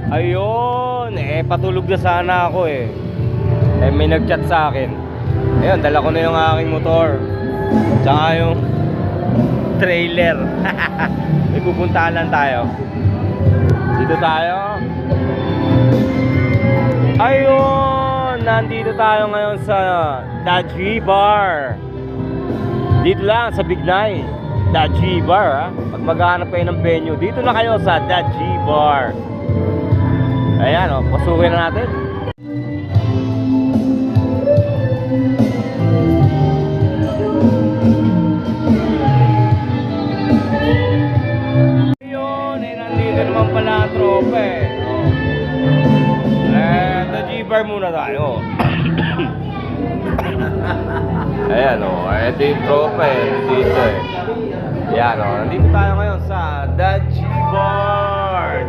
Ayun, patulog na sana ako eh. May nag-chat sa akin. Ayun, dala ko na yung aking motor. Tsaka yung trailer. May pupuntahan lang tayo. Dito tayo. Ayun, nandito tayo ngayon sa Daji Bar. Dito lang sa Bignay. Daji Bar, ha? Pag maghahanap kayo ng venue, dito na kayo sa Daji Bar. Ayan, pasukin na natin. Ayun, nandito naman pala ang tropa eh. Daji Bar muna tayo. Ayan ito yung tropa eh, dito eh. Ayan nandito tayo ngayon sa Daji Bar.